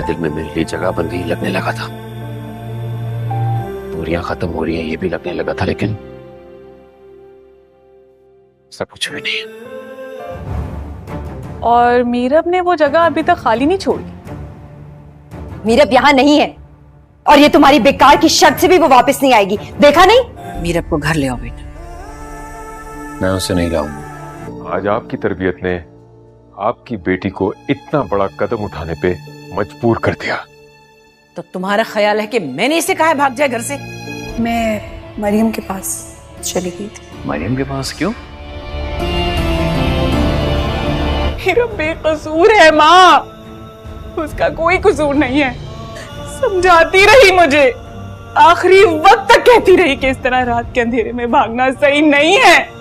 दिल में मेरे लिए जगह बन गई लगने लगा था। दूरियां खत्म हो रही हैं ये भी लगने लगा था, लेकिन सब कुछ भी नहीं। और मीरब ने वो जगह अभी तक खाली नहीं छोड़ी। मीरब यहाँ नहीं है और ये तुम्हारी बेकार की शर्त से भी वो वापस नहीं आएगी, देखा नहीं? मीरब को घर ले आओ बेटा। मैं उसे नहीं लाऊंगा। आज आपकी तरबियत ने आपकी बेटी को इतना बड़ा कदम उठाने पे मजबूर कर दिया। तो तुम्हारा ख्याल है कि मैंने इसे कहा है भाग जाए घर से? मैं मरियम के पास चली गई थी। मरियम के पास क्यों? मीरब बेकसूर है माँ, उसका कोई कसूर नहीं है। समझाती रही मुझे, आखिरी वक्त तक कहती रही कि इस तरह रात के अंधेरे में भागना सही नहीं है।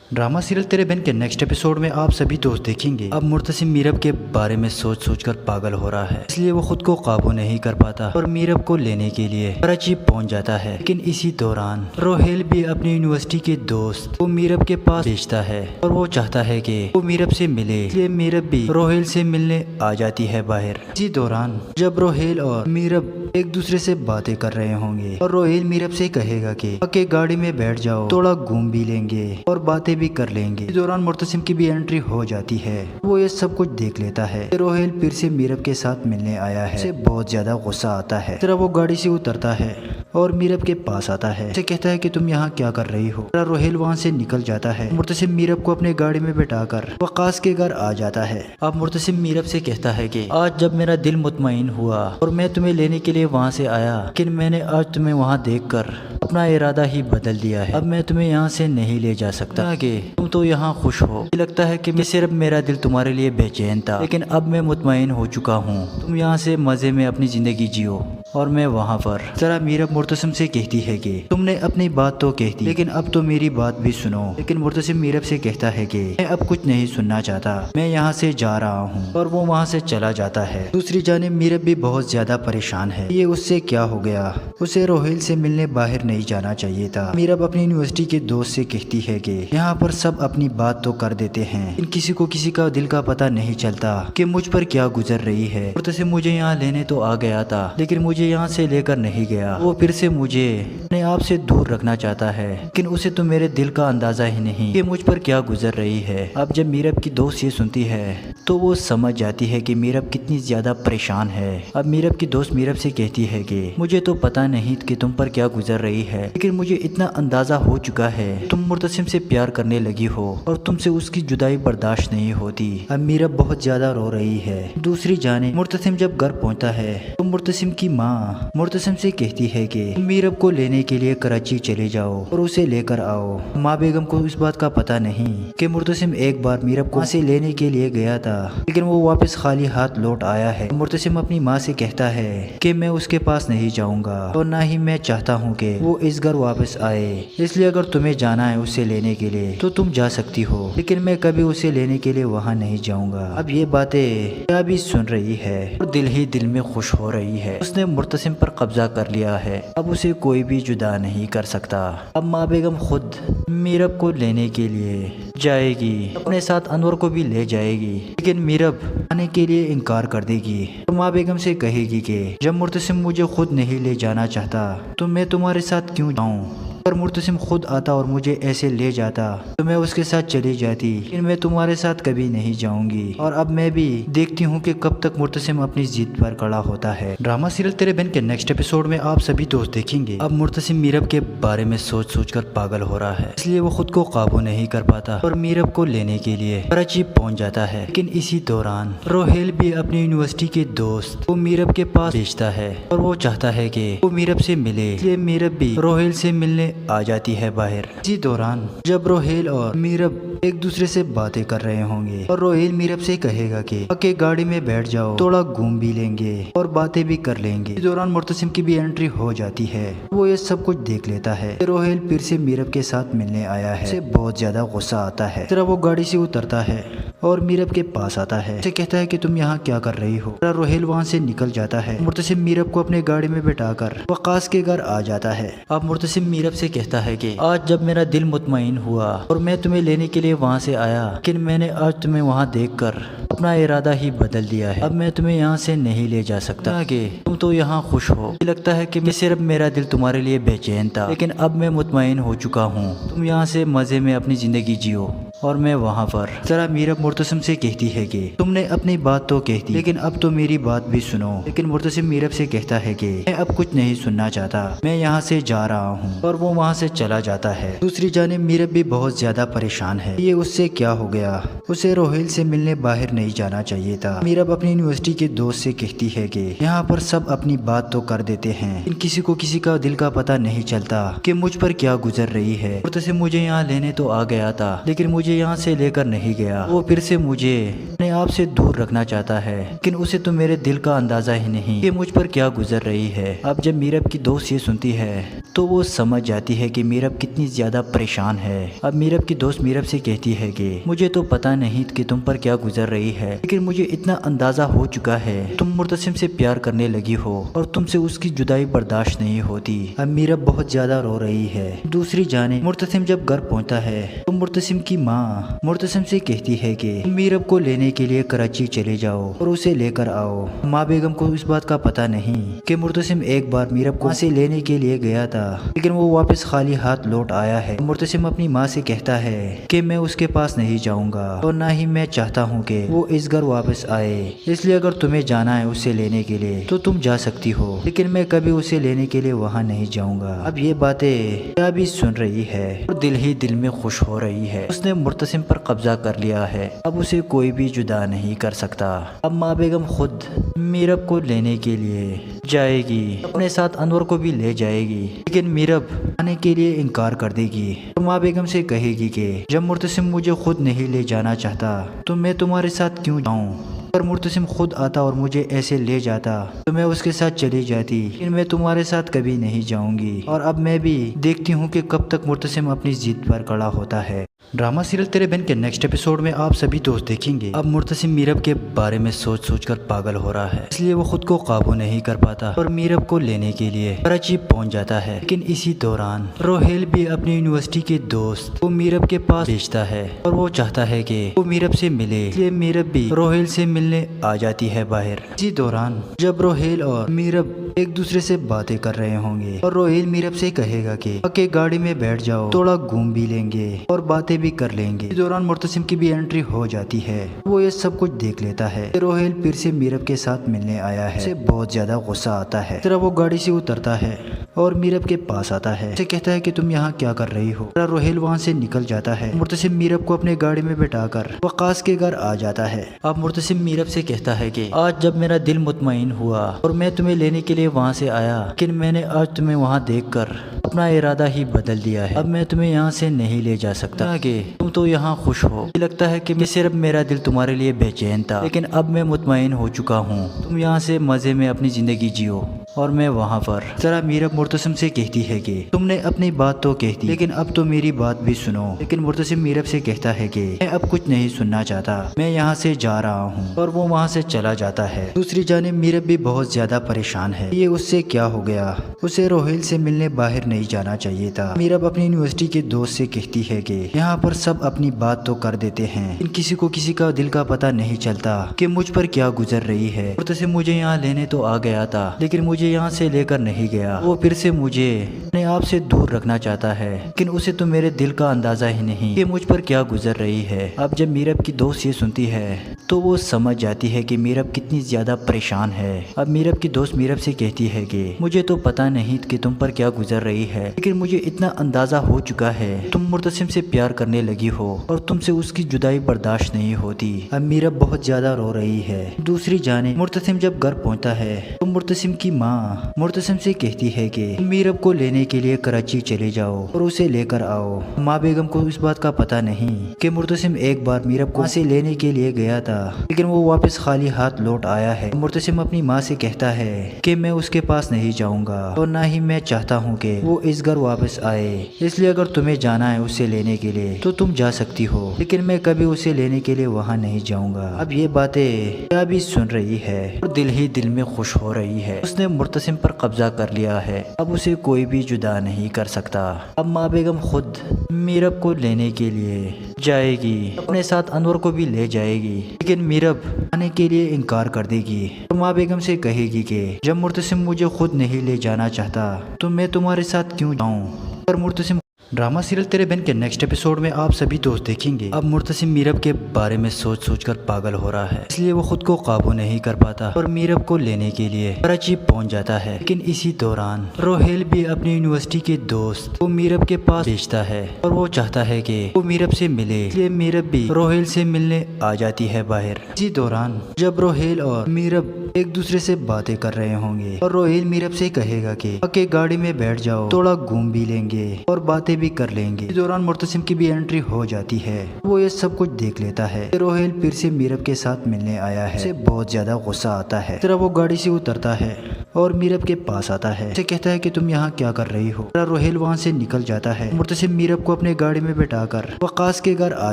ड्रामा सीरियल तेरे बहन के नेक्स्ट एपिसोड में आप सभी दोस्त देखेंगे अब मुर्तसिम मीरब के बारे में सोच सोच कर पागल हो रहा है, इसलिए वो खुद को काबू नहीं कर पाता और मीरब को लेने के लिए कराची पहुंच जाता है। लेकिन इसी दौरान रोहेल भी अपनी यूनिवर्सिटी के दोस्त को मीरब के पास भेजता है और वो चाहता है कि वो मीरब से मिले, इसलिए मीरब भी रोहेल से मिलने आ जाती है बाहर। इसी दौरान जब रोहेल और मीरब एक दूसरे से बातें कर रहे होंगे और रोहेल मीरब से कहेगा कि आके गाड़ी में बैठ जाओ, थोड़ा घूम भी लेंगे और बातें भी कर लेंगे। इस दौरान मुर्तसिम की भी एंट्री हो जाती है, वो ये सब कुछ देख लेता है। रोहेल फिर से मीरब के साथ मिलने आया है, उसे बहुत ज्यादा गुस्सा आता है। तरह वो गाड़ी से उतरता है और मीरब के पास आता है, उसे कहता है कि तुम यहाँ क्या कर रही हो। रोहेल वहाँ से निकल जाता है। मुर्तसिम मीरब को अपने गाड़ी में बैठाकर वकास के घर आ जाता है। अब मुर्तसिम मीरब से कहता है कि आज जब मेरा दिल मुतमईन हुआ और मैं तुम्हें लेने के लिए वहाँ से आया, लेकिन मैंने आज तुम्हें वहाँ देखकर अपना इरादा ही बदल दिया है। अब मैं तुम्हें यहाँ से नहीं ले जा सकता कि तुम तो यहाँ खुश हो। लगता है कि सिर्फ मेरा दिल तुम्हारे लिए बेचैन था, लेकिन अब मैं मुतमईन हो चुका हूँ। तुम यहाँ से मजे में अपनी जिंदगी जियो और मैं वहाँ पर। जरा मीरब मुर्तसिम से कहती है कि तुमने अपनी बात तो कह दी, लेकिन अब तो मेरी बात भी सुनो। लेकिन मुर्तसिम मीरब से कहता है कि मैं अब कुछ नहीं सुनना चाहता, मैं यहाँ से जा रहा हूँ और वो वहाँ से चला जाता है। दूसरी जानिब मीरब भी बहुत ज्यादा परेशान है, ये उससे क्या हो गया। उसे रोहेल से मिलने बाहर नहीं जाना चाहिए था। मीरब अपनी यूनिवर्सिटी के दोस्त से कहती है कि यहाँ पर सब अपनी बात तो कर देते हैं, लेकिन किसी को किसी का दिल का पता नहीं चलता कि मुझ पर क्या गुजर रही है। मुर्तसिम मुझे यहाँ लेने तो आ गया था, लेकिन मुझे यहाँ से लेकर नहीं गया। वो फिर से मुझे अपने आप से दूर रखना चाहता है, लेकिन उसे तो मेरे दिल का अंदाजा ही नहीं कि मुझ पर क्या गुजर रही है। अब जब मीरब की दोस्त ये सुनती है तो वो समझ जाती है कि मीरब कितनी ज्यादा परेशान है। अब मीरब की दोस्त मीरब से कहती है कि मुझे तो पता नहीं कि तुम पर क्या गुजर रही है, लेकिन मुझे इतना अंदाजा हो चुका है तुम मुर्तसिम से प्यार करने लगी हो और तुमसे उसकी जुदाई बर्दाश्त नहीं होती। अब मीरब बहुत ज्यादा रो रही है। दूसरी जाने मुर्तसिम जब घर पहुंचता है तो मुर्तसिम की माँ मुर्तसिम से कहती है कि मीरब को लेने के लिए कराची चले जाओ और उसे लेकर आओ। माँ बेगम को इस बात का पता नहीं कि मुर्तसिम एक बार मीरब को से लेने के लिए गया था, लेकिन वो वापस खाली हाथ लौट आया है। मुर्तसिम अपनी माँ से कहता है कि मैं उसके पास नहीं जाऊंगा और ना ही मैं चाहता हूँ कि वो इस घर वापस आए, इसलिए अगर तुम्हें जाना है उसे लेने के लिए तो तुम जा सकती हो, लेकिन मैं कभी उसे लेने के लिए वहाँ नहीं जाऊंगा। अब ये बातें क्या भी सुन रही है और दिल ही दिल में खुश हो रही है। उसने मुर्तसिम पर कब्जा कर लिया है, अब उसे कोई भी जुदा नहीं कर सकता। अब माँ बेगम खुद मीरब को लेने के लिए जाएगी, अपने साथ अनवर को भी ले जाएगी, लेकिन मीरब आने के लिए इनकार कर देगी और माँ बेगम से कहेगी कि जब मुर्तसिम मुझे खुद नहीं ले जाना चाहता तो मैं तुम्हारे साथ क्यों जाऊँ। अगर मुर्तसिम खुद आता और मुझे ऐसे ले जाता तो मैं उसके साथ चली जाती, लेकिन मैं तुम्हारे साथ कभी नहीं जाऊंगी। और अब मैं भी देखती हूँ कि कब तक मुर्तसिम अपनी जिद पर खड़ा होता है। ड्रामा सीरियल तेरे बहन के नेक्स्ट एपिसोड में आप सभी दोस्त देखेंगे अब मुर्तसिम मीरब के बारे में सोच सोच कर पागल हो रहा है, इसलिए वो खुद को काबू नहीं कर पाता और मीरब को लेने के लिए कराची पहुंच जाता है। लेकिन इसी दौरान रोहेल भी अपनी यूनिवर्सिटी के दोस्त को मीरब के पास भेजता है और वो चाहता है कि वो मीरब से मिले, इसलिए मीरब भी रोहेल से मिलने आ जाती है बाहर। इसी दौरान जब रोहेल और मीरब एक दूसरे से बातें कर रहे होंगे और रोहेल मीरब से कहेगा कि आके गाड़ी में बैठ जाओ, थोड़ा घूम भी लेंगे और बातें भी कर लेंगे। इस दौरान मुर्तसिम की भी एंट्री हो जाती है, वो ये सब कुछ देख लेता है। रोहेल फिर से मीरब के साथ मिलने आया है, उसे बहुत ज्यादा गुस्सा आता है। तरह वो गाड़ी से उतरता है और मीरब के पास आता है, उसे कहता है कि तुम यहाँ क्या कर रही हो। रोहेल वहाँ से निकल जाता है। मुर्तसिम मीरब को अपने गाड़ी में बैठाकर वकास के घर आ जाता है। अब मुर्तसिम मीरब से کہتا ہے کہ آج جب میرا دل مطمئن ہوا اور میں تمہیں لینے کے لیے وہاں سے آیا، لیکن میں نے آج تمہیں وہاں دیکھ کر اپنا ارادہ ہی بدل دیا ہے۔ اب میں تمہیں یہاں سے نہیں لے جا سکتا کہ تم تو یہاں خوش ہو۔ مجھے لگتا ہے کہ صرف میرا دل تمہارے لیے بے چین تھا، لیکن اب میں مطمئن ہو چکا ہوں۔ تم یہاں سے مزے میں اپنی زندگی جیو اور میں وہاں پر۔ ذرا میرب مرتسم سے کہتی ہے کہ تم نے اپنی بات تو کہہ دی، لیکن اب تو میری بات بھی سنو۔ لیکن مرتسم میرب سے کہتا ہے کہ میں اب کچھ نہیں سننا چاہتا، میں یہاں سے جا رہا ہوں، اور وہ وہاں سے چلا جاتا ہے۔ دوسری جانب میرب بھی بہت زیادہ پریشان ہے، یہ اس سے کیا ہو گیا؟ اسے روہیل سے ملنے باہر نہیں جانا چاہیے تھا۔ میرب اپنی یونیورسٹی کے دوست سے کہتی ہے کہ یہاں پر سب اپنی بات تو کر دیتے ہیں، لیکن کسی کو کسی کا دل کا پتہ نہیں چلتا کہ مجھ پر کیا گزر رہی ہے۔ مرتسم مجھے یہاں لینے تو آ گیا تھا، لیکن مجھے یہاں سے لے کر نہیں گیا۔ وہ پھر سے مجھے اپنے آپ سے دور رکھنا چاہتا ہے، لیکن اسے تو میرے دل کا اندازہ ہی نہیں کہ مجھ پر کیا گزر رہی ہے۔ اب جب میرب کی دوست یہ سنتی ہے تو وہ سمجھ جاتی ہے کہ میرب کتنی زیادہ پریشان ہے۔ اب میرب کی دوست میرب سے کہتی ہے کہ مجھے تو پتا نہیں کہ تم پر کیا گزر رہی ہے، لیکن مجھے اتنا اندازہ ہو چکا ہے تم مرتسم سے پیار کرنے لگی ہو اور تم سے اس کی جدائی برداشت نہیں ہوتی۔ اب میرب بہت زیادہ رو رہی ہے۔ دوسری جانب مرتسم جب گھر پہنچتا ہے تو مرتسم کی ماں مرتسم سے کہتی ہے کہ میرب کو لینے کے لیے کراچی چلے جاؤ اور اسے لے کر آؤ۔ ماں بیگم کو اس بات کا پتہ نہیں کہ مرتسم ایک بار میرب کو سے لینے کے لیے گیا تھا، لیکن وہ واپس خالی ہاتھ لوٹ آیا ہے۔ مرتسم اپنی ماں سے کہتا ہے کہ میں اس کے پاس نہیں جاؤں گا اور نہ ہی میں چاہتا ہوں کہ وہ اس گھر واپس آئے، اس لیے اگر تمہیں جانا ہے اسے لینے کے لیے تو تم جا سکتی ہو، لیکن میں کبھی اسے لینے کے لیے وہاں نہیں جاؤں گا۔ اب یہ باتیں کیا بھی سن رہی ہے اور دل ہی دل میں خوش ہو رہی ہے۔ اس نے مرتسم پر قبضہ کر لیا ہے، اب اسے کوئی بھی جدا نہیں کر سکتا۔ اب ماں بیگم خود میرب کو لینے کے لیے جائے گی، اپنے ساتھ انور کو بھی لے جائے گی، لیکن میرب آنے کے لیے انکار کر دے گی اور ماں بیگم سے کہے گی کہ جب مرتسم مجھے خود نہیں لے جانا چاہتا تو میں تمہارے ساتھ کیوں جاؤں؟ اگر مرتسم خود آتا اور مجھے ایسے لے جاتا تو میں اس کے ساتھ چلی جاتی، لیکن میں تمہارے ساتھ کبھی نہیں جاؤں گی، اور اب میں بھی دیکھتی ہوں کہ کب تک مرتسم اپنی ضد پر کھڑا ہوتا ہے۔ ڈرامہ سیریل تیرے بہن کے نیکسٹ ایپیسوڈ میں آپ سبھی دوست دیکھیں گے اب مرتسم میرب کے بارے میں سوچ سوچ کر پاگل ہو رہا ہے، اس لیے وہ خود کو قابو نہیں کر پاتا اور میرب کو لینے کے لیے کراچی پہنچ جاتا ہے۔ لیکن اسی دوران روہیل بھی اپنی یونیورسٹی کے دوست کو میرب کے پاس بھیجتا ہے اور وہ چاہتا ہے کہ وہ میرب سے ملے، اس لیے میرب بھی روہیل سے ملنے آ جاتی ہے باہر۔ اسی دوران جب روہیل اور میرب ایک دوسرے سے باتیں کر رہے ہوں گے اور روہیل میرب سے کہے گا کہ گاڑی میں بیٹھ جاؤ، تھوڑا گھوم بھی لیں گے اور باتیں بھی کر لیں گے۔ اس دوران مرتسم کی بھی انٹری ہو جاتی ہے، وہ یہ سب کچھ دیکھ لیتا ہے۔ روہیل پھر سے میرب کے ساتھ ملنے آیا ہے، اسے بہت زیادہ غصہ آتا ہے۔ وہ گاڑی سے اترتا ہے اور میرب کے پاس آتا ہے، اسے کہتا ہے کہ تم یہاں کیا کر رہی ہو؟ روہیل وہاں سے نکل جاتا ہے۔ مرتسم میرب کو اپنے گاڑی میں بٹھا کر وقاص کے گھر آ جاتا ہے۔ اب مرتسم میرب سے کہتا ہے کہ آج جب میرا دل مطمئن ہوا اور میں تمہیں لینے کے لیے وہاں سے آیا، لیکن میں نے آج تمہیں وہاں دیکھ کر اپنا ارادہ ہی بدل دیا ہے۔ اب میں تمہیں یہاں سے نہیں لے جا سکتا کہ تم تو یہاں خوش ہو۔ مجھے لگتا ہے کہ صرف میرا دل تمہارے لیے بے چین تھا، لیکن اب میں مطمئن ہو چکا ہوں۔ تم یہاں سے مزے میں اپنی زندگی جیو اور میں وہاں پر۔ ذرا میرب مرتسم سے کہتی ہے کہ تم نے اپنی بات تو کہہ دی، لیکن اب تو میری بات بھی سنو۔ لیکن مرتسم میرب سے کہتا ہے کہ میں اب کچھ نہیں سننا چاہتا، میں یہاں سے جا رہا ہوں، اور وہ وہاں سے چلا جاتا ہے۔ دوسری جانب میرب بھی بہت زیادہ پریشان ہے، یہ اس سے کیا ہو گیا؟ اسے روہیل سے ملنے باہر نہیں جانا چاہیے تھا۔ میرب اپنی یونیورسٹی کے دوست سے کہتی ہے کہ یہاں پر سب اپنی بات تو کر دیتے ہیں، لیکن کسی کو کسی کا دل کا پتہ نہیں چلتا کہ مجھ پر کیا گزر رہی ہے۔ مرتسم مجھے یہاں لینے تو آ گیا تھا، لیکن مجھے یہاں سے لے کر نہیں گیا۔ وہ پھر سے مجھے اپنے آپ سے دور رکھنا چاہتا ہے، لیکن اسے تو میرے دل کا اندازہ ہی نہیں کہ مجھ پر کیا گزر رہی ہے۔ اب جب میرب کی دوست یہ سنتی ہے تو وہ سمجھ جاتی ہے کہ میرب کتنی زیادہ پریشان ہے۔ اب میرب کی دوست میرب سے کہتی ہے کہ مجھے تو پتہ نہیں کہ تم پر کیا گزر رہی ہے، لیکن مجھے اتنا اندازہ ہو چکا ہے تم مرتسم سے پیار کرنے لگی ہو اور تم سے اس کی جدائی برداشت نہیں ہوتی۔ اب میرب بہت زیادہ رو رہی ہے۔ دوسری جانب مرتسم جب گھر پہنچتا ہے تو مرتسم کی ماں مرتسم سے کہتی ہے کہ میرب کو لینے کے لیے کراچی چلے جاؤ اور اسے لے کر آؤ۔ ماں بیگم کو اس بات کا پتہ نہیں کہ مرتسم ایک بار میرب کو سے لینے کے لیے گیا تھا، لیکن وہ واپس خالی ہاتھ لوٹ آیا ہے۔ مرتسم اپنی ماں سے کہتا ہے کہ میں اس کے پاس نہیں جاؤں گا اور نہ ہی میں چاہتا ہوں کہ وہ اس گھر واپس آئے، اس لیے اگر تمہیں جانا ہے اسے لینے کے لیے تو تم جا سکتی ہو، لیکن میں کبھی اسے لینے کے لیے وہاں نہیں جاؤں گا۔ اب یہ باتیں کیا بھی سن رہی ہے اور دل ہی دل میں خوش ہو رہی ہے۔ اس نے मुर्तसिम पर कब्जा कर लिया है। अब उसे कोई भी जुदा नहीं कर सकता। अब माँ बेगम खुद मीरब को लेने के लिए जाएगी, अपने साथ अनवर को भी ले जाएगी, लेकिन मीरब आने के लिए इनकार कर देगी और माँ बेगम से कहेगी कि जब मुर्तसिम मुझे खुद नहीं ले जाना चाहता तो मैं तुम्हारे साथ क्यों जाऊँ। पर मुर्तसिम ड्रामा सीरियल तेरे बहन के नेक्स्ट एपिसोड में आप सभी दोस्त देखेंगे। अब मुर्तसिम मीरब के बारे में सोच सोच कर पागल हो रहा है, इसलिए वो खुद को काबू नहीं कर पाता और मीरब को लेने के लिए कराची पहुंच जाता है। लेकिन इसी दौरान रोहेल भी अपनी यूनिवर्सिटी के दोस्त को मीरब के पास भेजता है और वो चाहता है कि वो मीरब से मिले, इसलिए मीरब भी रोहेल से मिलने आ जाती है बाहर। इसी दौरान जब रोहेल और मीरब एक दूसरे से बातें कर रहे होंगे और रोहेल मीरब से कहेगा कि आके गाड़ी में बैठ जाओ, थोड़ा घूम भी लेंगे और बातें भी कर लेंगे। इस दौरान मुर्तसिम की भी एंट्री हो जाती है, वो ये सब कुछ देख लेता है। रोहेल फिर से मीरब के साथ मिलने आया है, उसे बहुत ज्यादा गुस्सा आता है। तरह वो गाड़ी से उतरता है और मीरब के पास आता है, उसे कहता है कि तुम यहाँ क्या कर रही हो। रोहेल वहाँ से निकल जाता है। मुर्तसिम मीरब को अपने गाड़ी में बैठाकर वकास के घर आ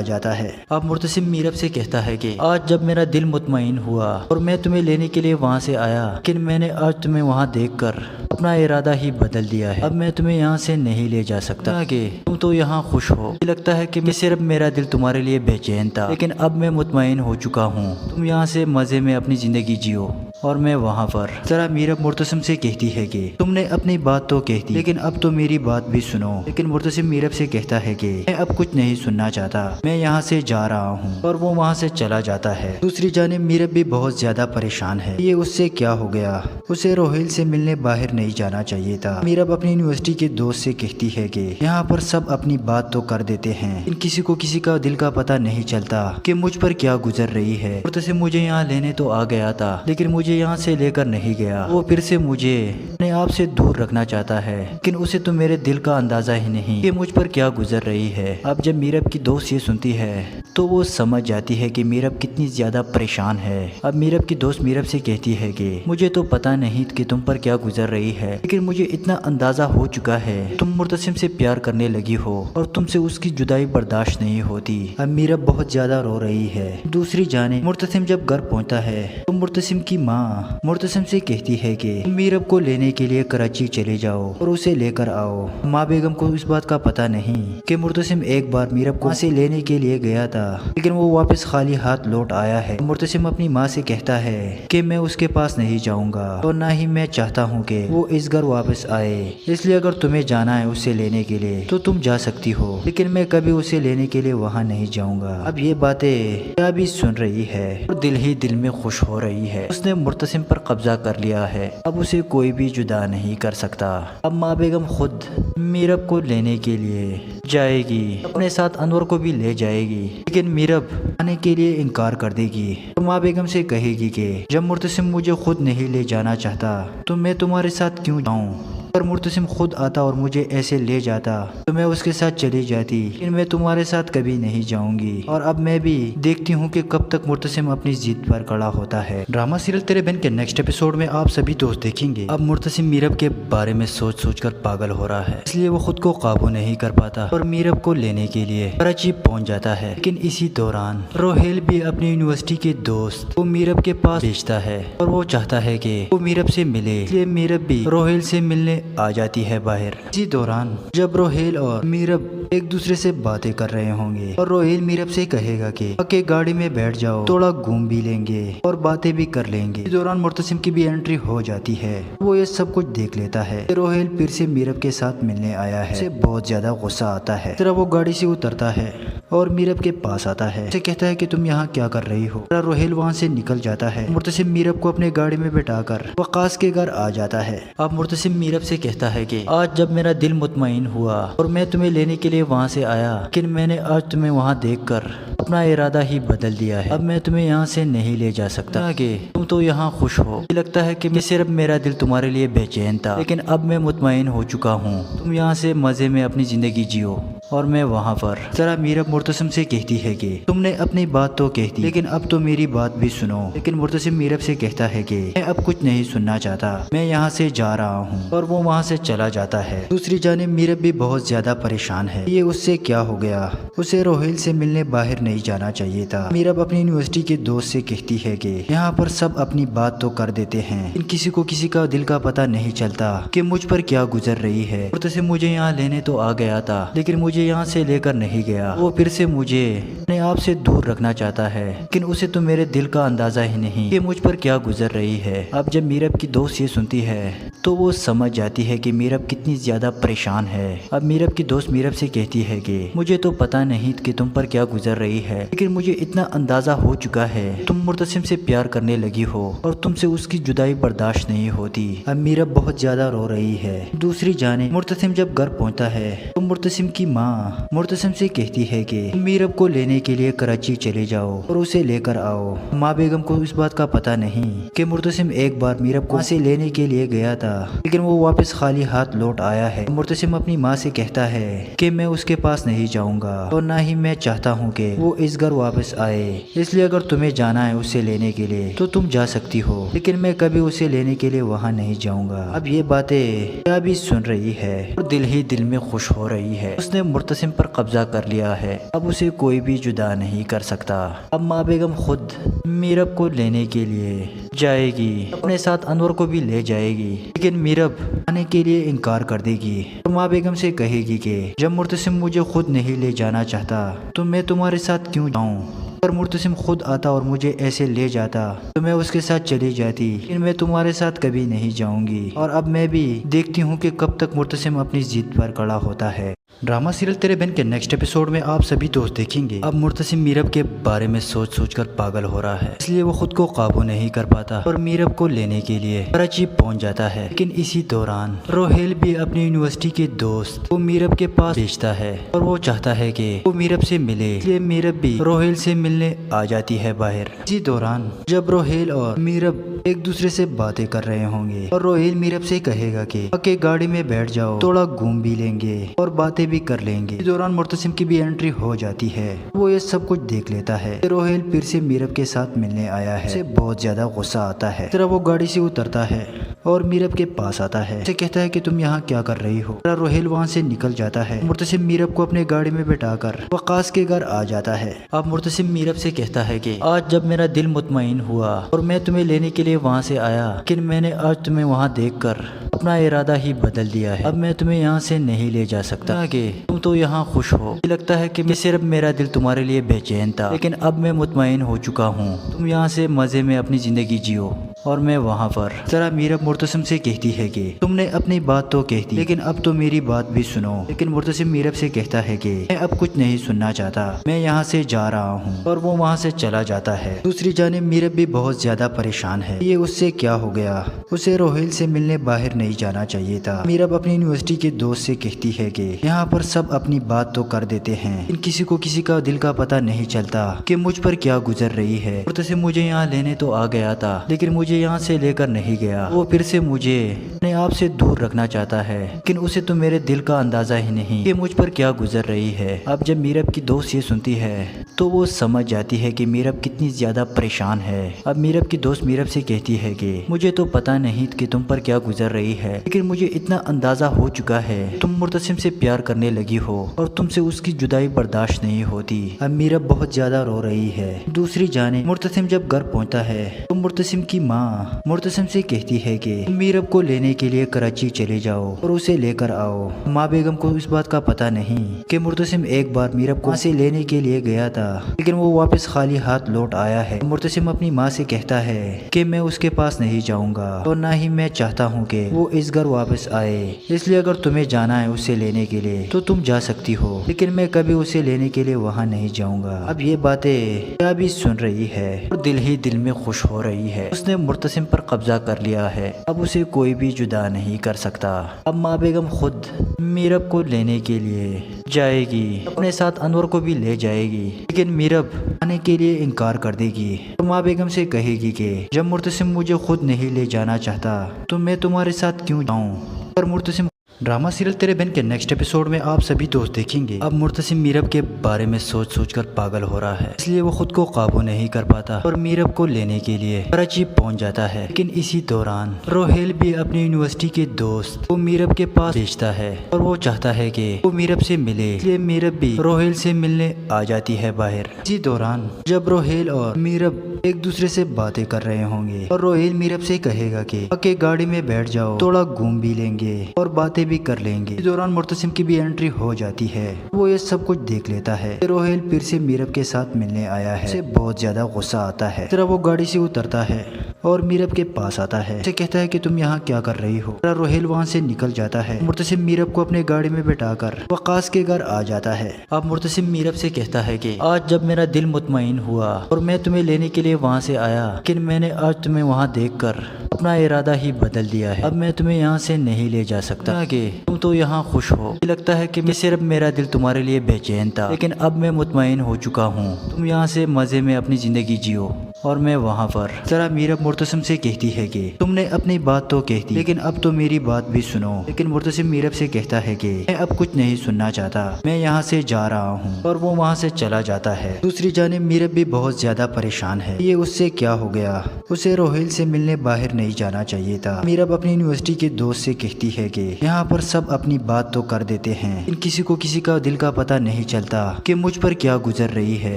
जाता है। अब मुर्तसिम मीरब से कहता है कि आज जब मेरा दिल मुतमईन हुआ और मैं तुम्हें लेने के लिए वहाँ से आया, लेकिन मैंने आज तुम्हें वहाँ देखकर अपना इरादा ही बदल दिया है। अब मैं तुम्हें यहाँ से नहीं ले जा सकता कि तुम तो यहाँ खुश हो। मुझे लगता है कि सिर्फ मेरा दिल तुम्हारे लिए बेचैन था, लेकिन अब मैं मुतमईन हो चुका हूँ। तुम यहाँ से मजे में अपनी जिंदगी जियो और मैं वहाँ पर। जरा मीरब मुर्तसिम से कहती है कि तुमने अपनी बात तो कह दी, लेकिन अब तो मेरी बात भी सुनो। लेकिन मुर्तसिम मीरब से कहता है कि मैं अब कुछ नहीं सुनना चाहता, मैं यहाँ से जा रहा हूँ और वो वहाँ से चला जाता है। दूसरी जानिब मीरब भी बहुत ज्यादा परेशान है, ये उससे क्या हो गया, उसे रोहेल से मिलने बाहर नहीं जाना चाहिए था। मीरब अपनी यूनिवर्सिटी के दोस्त से कहती है कि यहाँ पर सब अपनी बात तो कर देते हैं, लेकिन किसी को किसी का दिल का पता नहीं चलता कि मुझ पर क्या गुजर रही है। मुर्तसिम मुझे यहाँ लेने तो आ गया था, लेकिन मुझे यहाँ से लेकर नहीं गया। वो फिर से मुझे अपने आप से दूर रखना चाहता है, लेकिन उसे तो मेरे दिल का अंदाजा ही नहीं कि मुझ पर क्या गुजर रही है। अब जब मीरब की दोस्त ये सुनती है तो वो समझ जाती है कि मीरब कितनी ज्यादा परेशान है। अब मीरब की दोस्त मीरब से कहती है कि मुझे तो पता नहीं कि तुम पर क्या गुजर रही है, लेकिन मुझे इतना अंदाजा हो चुका है तुम मुर्तसिम से प्यार करने लगी हो और तुमसे उसकी जुदाई बर्दाश्त नहीं होती। अब मीरब बहुत ज्यादा रो रही है। दूसरी जाने मुर्तसिम जब घर पहुंचता है तो मुर्तसिम की माँ मुर्तसिम से कहती है कि मीरब को लेने के लिए कराची चले जाओ और उसे लेकर आओ। माँ बेगम को इस बात का पता नहीं कि मुर्तसिम एक बार मीरब को वहाँ से लेने के लिए गया था, लेकिन वो वापस खाली हाथ लौट आया है। मुर्तसिम अपनी माँ से कहता है कि मैं उसके पास नहीं जाऊंगा और ना ही मैं चाहता हूँ कि वो इस घर वापस आए, इसलिए अगर तुम्हें जाना है उसे लेने के लिए तो तुम जा सकती हो, लेकिन मैं कभी उसे लेने के लिए वहाँ नहीं जाऊंगा। अब ये बातें क्या भी सुन रही है और दिल ही दिल में खुश हो रही है। उसने मुर्तसिम पर कब्जा कर लिया है, अब उसे कोई भी जुदा नहीं कर सकता। अब माँ बेगम खुद मीरब को लेने के लिए जाएगी, अपने साथ अनवर को भी ले जाएगी, लेकिन मीरब आने के लिए इनकार कर देगी और माँ बेगम से कहेगी कि जब मुर्तसिम मुझे खुद नहीं ले जाना चाहता तो मैं तुम्हारे साथ क्यों जाऊँ। अगर मुर्तसिम खुद आता और मुझे ऐसे ले जाता तो मैं उसके साथ चली जाती, लेकिन मैं तुम्हारे साथ कभी नहीं जाऊंगी। और अब मैं भी देखती हूँ कि कब तक मुर्तसिम अपनी जिद पर खड़ा होता है। ड्रामा सीरियल तेरे बहन के नेक्स्ट एपिसोड में आप सभी दोस्त देखेंगे। अब मुर्तसिम मीरब के बारे में सोच सोच कर पागल हो रहा है, इसलिए वो खुद को काबू नहीं कर पाता और मीरब को लेने के लिए कराची पहुंच जाता है। लेकिन इसी दौरान रोहेल भी अपनी यूनिवर्सिटी के दोस्त को मीरब के पास भेजता है और वो चाहता है कि वो मीरब से मिले, इसलिए मीरब भी रोहेल से मिलने आ जाती है बाहर। इसी दौरान जब रोहेल और मीरब एक दूसरे से बातें कर रहे होंगे और रोहेल मीरब से कहेगा कि आके गाड़ी में बैठ जाओ, थोड़ा घूम भी लेंगे और बातें भी कर लेंगे। इस दौरान मुर्तसिम की भी एंट्री हो जाती है, वो ये सब कुछ देख लेता है। रोहेल फिर से मीरब के साथ मिलने आया है, उसे बहुत ज्यादा गुस्सा आता है। तरह वो गाड़ी से उतरता है और मीरब के पास आता है, उसे कहता है कि तुम यहाँ क्या कर रही हो। रोहेल वहाँ से निकल जाता है। मुर्तसिम मीरब को अपने गाड़ी में बैठाकर वकास के घर आ जाता है। अब मुर्तसिम मीरब से कहता है कि आज जब मेरा दिल मुतमईन हुआ और मैं तुम्हें लेने के लिए वहाँ से आया, लेकिन मैंने आज तुम्हें वहाँ देखकर अपना इरादा ही बदल दिया है। अब मैं तुम्हें यहाँ से नहीं ले जा सकता कि तुम तो यहाँ खुश हो। मुझे लगता है कि सिर्फ मेरा दिल तुम्हारे लिए बेचैन था, लेकिन अब मैं मुतमईन हो चुका हूँ। तुम यहाँ से मजे में अपनी जिंदगी जियो और मैं वहाँ पर। जरा मीरब मुर्तसिम से कहती है कि तुमने अपनी बात तो कह दी, लेकिन अब तो मेरी बात भी सुनो। लेकिन मुर्तसिम मीरब से कहता है कि मैं अब कुछ नहीं सुनना चाहता, मैं यहाँ से जा रहा हूँ और वो وہ وہاں سے چلا جاتا ہے۔ دوسری جانب میرب بھی بہت زیادہ پریشان ہے، یہ اس سے کیا ہو گیا، اسے روہیل سے ملنے باہر نہیں جانا چاہیے تھا۔ میرب اپنی یونیورسٹی کے دوست سے کہتی ہے کہ یہاں پر سب اپنی بات تو کر دیتے ہیں، لیکن کسی کو کسی کا دل کا پتہ نہیں چلتا کہ مجھ پر کیا گزر رہی ہے۔ مرتسم مجھے یہاں لینے تو آ گیا تھا، لیکن مجھے یہاں سے لے کر نہیں گیا، وہ پھر سے مجھے اپنے آپ سے دور رکھنا چاہتا ہے، لیکن اسے تو میرے دل کا اندازہ ہی نہیں کہ مجھ پر کیا گزر رہی ہے۔ اب جب میرب کی دوست یہ سنتی ہے تو وہ سمجھ جاتی ہے کہ میرب کتنی زیادہ پریشان ہے۔ اب میرب کی دوست میرب سے کہتی ہے کہ مجھے تو پتہ نہیں کہ تم پر کیا گزر رہی ہے، لیکن مجھے اتنا اندازہ ہو چکا ہے تم مرتسم سے پیار کرنے لگی ہو اور تم سے اس کی جدائی برداشت نہیں ہوتی۔ اب میرب بہت زیادہ رو رہی ہے۔ دوسری جانب مرتسم جب گھر پہنچتا ہے تو مرتسم کی ماں مرتسم سے کہتی ہے کہ میرب کو لینے کے لیے کراچی چلے جاؤ اور اسے لے کر آؤ۔ ماں بیگم کو اس بات کا پتہ نہیں کہ مرتسم ایک بار میرب کو وہاں سے لینے کے لیے گیا تھا، لیکن وہ واپس خالی ہاتھ لوٹ آیا ہے۔ مرتسم اپنی ماں سے کہتا ہے کہ میں اس کے پاس نہیں جاؤں گا اور نہ ہی میں چاہتا ہوں کہ وہ اس گھر واپس آئے، اس لیے اگر تمہیں جانا ہے اسے لینے کے لیے تو تم جا سکتی ہو، لیکن میں کبھی اسے لینے کے لیے وہاں نہیں جاؤں گا۔ اب یہ باتیں کیا بھی سن رہی ہے اور دل ہی دل میں خوش ہو رہی ہے، اس نے مرتسم پر قبضہ کر لیا ہے، اب اسے کوئی بھی جدا نہیں کر سکتا۔ اب ماں بیگم خود میرب کو لینے کے لیے جائے گی، اپنے ساتھ انور کو بھی لے جائے گی، لیکن میرب آنے کے لیے انکار کر دے گی اور ماں بیگم سے کہے گی کہ جب مرتسم مجھے خود نہیں لے جانا چاہتا تو میں تمہارے ساتھ کیوں جاؤں، اگر مرتسم خود آتا اور مجھے ایسے لے جاتا تو میں اس کے ساتھ چلی جاتی، لیکن میں تمہارے ساتھ کبھی نہیں جاؤں گی، اور اب میں بھی دیکھتی ہوں کہ کب تک مرتسم اپنی ضد پر کھڑا ہوتا ہے۔ ڈرامہ سیریل تیرے بہن کے نیکسٹ ایپیسوڈ میں آپ سبھی دوست دیکھیں گے اب مرتسم میرب کے بارے میں سوچ سوچ کر پاگل ہو رہا ہے، اس لیے وہ خود کو قابو نہیں کر پاتا اور میرب کو لینے کے لیے کراچی پہنچ جاتا ہے، لیکن اسی دوران روہیل بھی اپنی یونیورسٹی کے دوست کو میرب کے پاس بھیجتا ہے اور وہ چاہتا ہے کہ وہ میرب سے ملے، اس لیے میرب بھی روہیل سے ملنے آ جاتی ہے باہر۔ اسی دوران جب روہیل اور میرب ایک دوسرے سے باتیں کر رہے ہوں گے اور روہیل میرب سے کہے گا کہ آکے گاڑی میں بیٹھ جاؤ، تھوڑا گھوم بھی لیں گے اور باتیں بھی کر لیں گے۔ اس دوران مرتسم کی بھی انٹری ہو جاتی ہے، وہ یہ سب کچھ دیکھ لیتا ہے کہ روہیل پھر سے میرب کے ساتھ ملنے آیا ہے، اسے بہت زیادہ غصہ آتا ہے۔ اس طرح وہ گاڑی سے اترتا ہے اور میرب کے پاس آتا ہے، اسے کہتا ہے کہ تم یہاں کیا کر رہی ہو۔ روہیل وہاں سے نکل جاتا ہے، مرتسم میرب کو اپنے گاڑی میں بٹھا کر وقاص کے گھر آ جاتا ہے۔ اب مرتسم میرب سے کہتا ہے کہ آج جب میرا دل مطمئن ہوا اور میں تمہیں لینے کے لیے وہاں سے آیا، لیکن میں نے آج تمہیں وہاں دیکھ کر اپنا ارادہ ہی بدل دیا ہے، اب میں تمہیں یہاں سے نہیں لے جا سکتا کہ تم تو یہاں خوش ہو، مجھے لگتا ہے کہ صرف میرا دل تمہارے لیے بے چین تھا، لیکن اب میں مطمئن ہو چکا ہوں، تم یہاں سے مزے میں اپنی زندگی جیو اور میں وہاں پر۔ ذرا میرب مرتسم سے کہتی ہے کہ تم نے اپنی بات تو کہہ دی، لیکن اب تو میری بات بھی سنو، لیکن مرتسم میرب سے کہتا ہے کہ میں اب کچھ نہیں سننا چاہتا، میں یہاں سے جا رہا ہوں، اور وہ وہاں سے چلا جاتا ہے۔ دوسری جانب میرب بھی بہت زیادہ پریشان ہے، یہ اس سے کیا ہو گیا، اسے روہیل سے ملنے باہر نہیں جانا چاہیے تھا۔ میرب اپنی یونیورسٹی کے دوست سے کہتی ہے کہ یہاں پر سب اپنی بات تو کر دیتے ہیں، لیکن کسی کو کسی کا دل کا پتہ نہیں چلتا کہ مجھ پر کیا گزر رہی ہے۔ مرتسم مجھے یہاں لینے تو آ گیا تھا، لیکن مجھے یہاں سے لے کر نہیں گیا، وہ پھر سے مجھے اپنے آپ سے دور رکھنا چاہتا ہے، لیکن اسے تو میرے دل کا اندازہ ہی نہیں کہ مجھ پر کیا گزر رہی ہے۔ اب جب میرب کی دوست یہ سنتی ہے تو وہ سمجھ جاتی ہے کہ میرب کتنی زیادہ پریشان ہے۔ اب میرب کی دوست میرب سے کہتی ہے کہ مجھے تو پتہ نہیں کہ تم پر کیا گزر رہی ہے، لیکن مجھے اتنا اندازہ ہو چکا ہے تم مرتسم سے پیار کرنے لگی ہو اور تم سے اس کی جدائی برداشت نہیں ہوتی۔ اب میرب بہت زیادہ رو رہی ہے۔ دوسری جانب مرتسم جب گھر پہنچتا ہے تو مرتسم کی ماں مرتسم سے کہتی ہے کہ میرب کو لینے کے لیے کراچی چلے جاؤ اور اسے لے کر آؤ۔ ماں بیگم کو اس بات کا پتہ نہیں کہ مرتسم ایک بار میرب کو وہاں سے لینے کے لیے گیا تھا، لیکن وہ واپس خالی ہاتھ لوٹ آیا ہے۔ مرتسم اپنی ماں سے کہتا ہے کہ میں اس کے پاس نہیں جاؤں گا اور نہ ہی میں چاہتا ہوں کہ وہ اس گھر واپس آئے، اس لیے اگر تمہیں جانا ہے اسے لینے کے لیے تو تم جا سکتی ہو، لیکن میں کبھی اسے لینے کے لیے وہاں نہیں جاؤں گا۔ اب یہ باتیں کیا بھی سن رہی ہے اور دل ہی دل میں خوش ہو رہی ہے، اس نے مرتسم پر قبضہ کر لیا ہے، اب اسے کوئی بھی جدا نہیں کر سکتا۔ اب ماں بیگم خود میرب کو لینے کے لیے جائے گی، اپنے ساتھ انور کو بھی لے جائے گی، لیکن میرب آنے کے لیے انکار کر دے گی اور ماں بیگم سے کہے گی کہ جب مرتسم مجھے خود نہیں لے جانا چاہتا تو میں تمہارے ساتھ کیوں جاؤں، اگر مرتسم ड्रामा सीरियल तेरे बहन के नेक्स्ट एपिसोड में आप सभी दोस्त देखेंगे अब मुर्तसिम मीरब के बारे में सोच सोच कर पागल हो रहा है, इसलिए वो खुद को काबू नहीं कर पाता और मीरब को लेने के लिए कराची पहुंच जाता है। लेकिन इसी दौरान रोहेल भी अपनी यूनिवर्सिटी के दोस्त को मीरब के पास भेजता है और वो चाहता है कि वो मीरब से मिले, इसलिए मीरब भी रोहेल से मिलने आ जाती है बाहर। इसी दौरान जब रोहेल और मीरब एक दूसरे से बातें कर रहे होंगे और रोहेल मीरब से कहेगा कि आके गाड़ी में बैठ जाओ, थोड़ा घूम भी लेंगे और बातें भी कर लेंगे। इस दौरान मुर्तसिम की भी एंट्री हो जाती है, वो ये सब कुछ देख लेता है। रोहेल फिर से मीरब के साथ मिलने आया है, उसे बहुत ज्यादा गुस्सा आता है। जरा वो गाड़ी से उतरता है और मीरब के पास आता है, उसे कहता है कि तुम यहाँ क्या कर रही हो। रोहेल वहाँ से निकल जाता है। मुर्तसिम मीरब को अपने गाड़ी में बैठाकर वकास के घर आ जाता है। अब मुर्तसिम मीरब से कहता है कि आज जब मेरा दिल मुतमईन हुआ और मैं तुम्हें लेने के लिए वहाँ से आया, लेकिन मैंने आज तुम्हें वहाँ देखकर अपना इरादा ही बदल दिया है। अब मैं तुम्हें यहाँ से नहीं ले जा सकता कि तुम तो यहाँ खुश हो। मुझे लगता है कि सिर्फ मेरा दिल तुम्हारे लिए बेचैन था, लेकिन अब मैं मुतमईन हो चुका हूँ। तुम यहाँ से मजे में अपनी जिंदगी जियो और मैं वहाँ पर। जरा मीरब मुर्तसिम से कहती है कि तुमने अपनी बात तो कह दी, लेकिन अब तो मेरी बात भी सुनो। लेकिन मुर्तसिम मीरब से कहता है कि मैं अब कुछ नहीं सुनना चाहता, मैं यहाँ से जा रहा हूँ और वो वहाँ से चला जाता है। दूसरी जानिब मीरब भी बहुत ज्यादा परेशान है, ये उससे क्या हो गया। उसे रोहेल से मिलने बाहर नहीं जाना चाहिए था। मीरब अपनी यूनिवर्सिटी के दोस्त से कहती है कि यहाँ पर सब अपनी बात तो कर देते हैं, लेकिन किसी को किसी का दिल का पता नहीं चलता कि मुझ पर क्या गुजर रही है।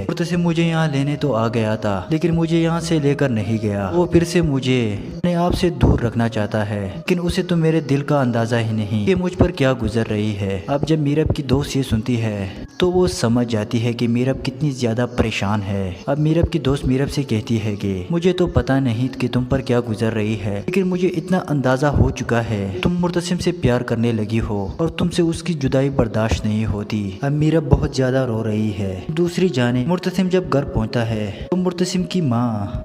मुर्तसिम मुझे यहाँ लेने तो आ गया था, लेकिन मुझे यहाँ से लेकर नहीं गया। वो फिर से मुझे अपने आप से दूर रखना चाहता है, लेकिन उसे तो मेरे दिल का अंदाजा ही नहीं कि मुझ पर क्या गुजर रही है। अब जब मीरब की दोस्त ये सुनती है तो वो समझ जाती है कि मीरब कितनी ज्यादा परेशान है। अब मीरब की दोस्त मीरब से कहती है कि मुझे तो पता नहीं कि तुम पर क्या गुजर रही है, लेकिन मुझे इतना अंदाजा हो चुका है तुम मुर्तसिम से प्यार करने लगी हो और तुमसे उसकी जुदाई बर्दाश्त नहीं होती। अब मीरब बहुत ज्यादा रो रही है। दूसरी जाने मुर्तसिम जब घर पहुंचता है तो मुर्तसिम की माँ